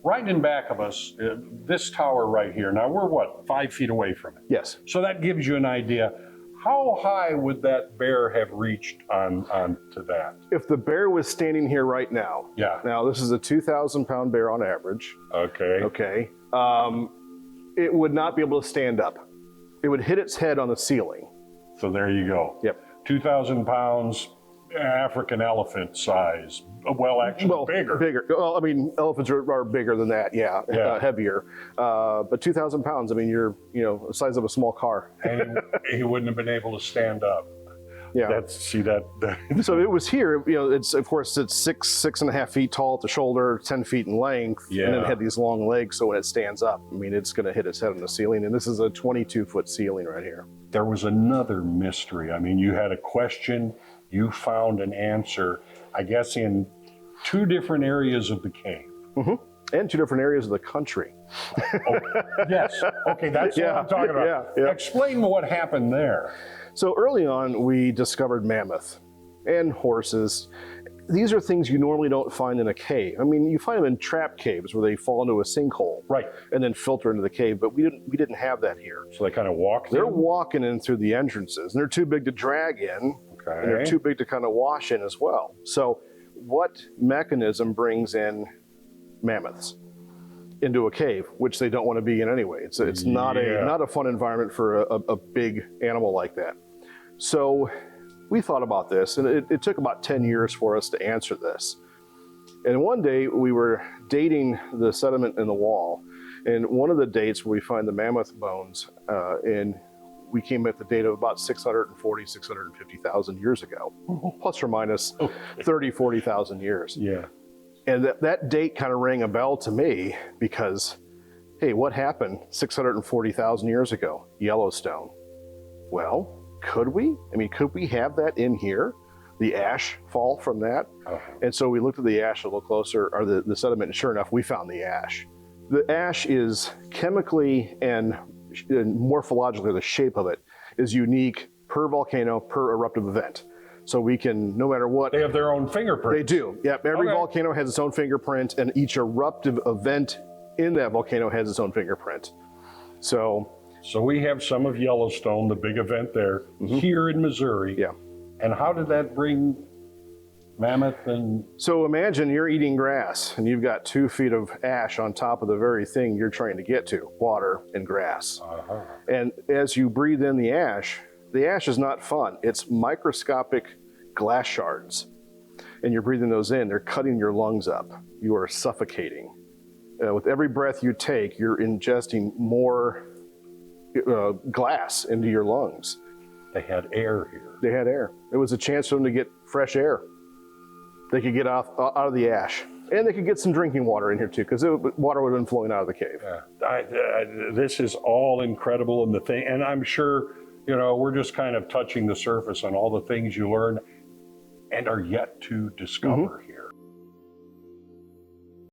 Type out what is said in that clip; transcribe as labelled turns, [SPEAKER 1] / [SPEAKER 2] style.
[SPEAKER 1] right in back of us, this tower right here. Now we're what, 5 feet away from it?
[SPEAKER 2] Yes.
[SPEAKER 1] So that gives you an idea. How high would that bear have reached onto that?
[SPEAKER 2] If the bear was standing here right now,
[SPEAKER 1] Yeah.
[SPEAKER 2] now this is a 2,000-pound bear on average.
[SPEAKER 1] Okay.
[SPEAKER 2] Okay. It would not be able to stand up. It would hit its head on the ceiling.
[SPEAKER 1] So there you go.
[SPEAKER 2] Yep.
[SPEAKER 1] 2,000 pounds, African elephant size. Well, actually bigger.
[SPEAKER 2] Bigger. Well, I mean, elephants are bigger than that, yeah. Heavier. But 2,000 pounds, I mean, you're, the size of a small car.
[SPEAKER 1] And he wouldn't have been able to stand up.
[SPEAKER 2] Yeah. So it was here, it's, of course, it's 6.5 feet tall at the shoulder, 10 feet in length, and then it had these long legs, so when it stands up, I mean, it's going to hit its head on the ceiling, and this is a 22-foot ceiling right here.
[SPEAKER 1] There was another mystery. I mean, you had a question, you found an answer, I guess in 2 different areas of the cave.
[SPEAKER 2] Mm-hmm. And 2 different areas of the country.
[SPEAKER 1] Okay. Yes, okay, that's what I'm talking about.
[SPEAKER 2] Yeah.
[SPEAKER 1] Explain what happened there.
[SPEAKER 2] So early on, we discovered mammoth and horses. These are things you normally don't find in a cave. I mean, you find them in trap caves where they fall into a sinkhole,
[SPEAKER 1] right,
[SPEAKER 2] and then filter into the cave. But we didn't have that here.
[SPEAKER 1] So they kind of walk.
[SPEAKER 2] They're walking in through the entrances, and they're too big to drag in, and they're too big to kind of wash in as well. So, what mechanism brings in mammoths into a cave, which they don't want to be in anyway? It's not a fun environment for a big animal like that. So we thought about this, and it took about 10 years for us to answer this. And one day we were dating the sediment in the wall, and one of the dates where we find the mammoth bones, and we came at the date of about 640, 650,000 years ago, plus or minus 30, 40,000 years.
[SPEAKER 1] Yeah.
[SPEAKER 2] And that date kind of rang a bell to me because, hey, what happened 640,000 years ago? Yellowstone. Well, could we? I mean, could we have that in here? The ash fall from that? And so we looked at the ash a little closer, or the sediment, and sure enough, we found the ash. The ash is chemically and morphologically, the shape of it is unique per volcano, per eruptive event. So we can, no matter what.
[SPEAKER 1] They have their own fingerprint.
[SPEAKER 2] They do. Yep. Every volcano has its own fingerprint, and each eruptive event in that volcano has its own fingerprint. So
[SPEAKER 1] we have some of Yellowstone, the big event there, here in Missouri.
[SPEAKER 2] Yeah.
[SPEAKER 1] And how did that bring mammoth and...
[SPEAKER 2] So imagine you're eating grass, and you've got 2 feet of ash on top of the very thing you're trying to get to, water and grass. And as you breathe in the ash is not fun. It's microscopic glass shards. And you're breathing those in, they're cutting your lungs up. You are suffocating. With every breath you take, you're ingesting more glass into your lungs.
[SPEAKER 1] They had air here.
[SPEAKER 2] They had air. It was a chance for them to get fresh air. They could get out of the ash. And they could get some drinking water in here too, because water would have been flowing out of the cave.
[SPEAKER 1] This is all incredible, and I'm sure, we're just kind of touching the surface on all the things you learn and are yet to discover here.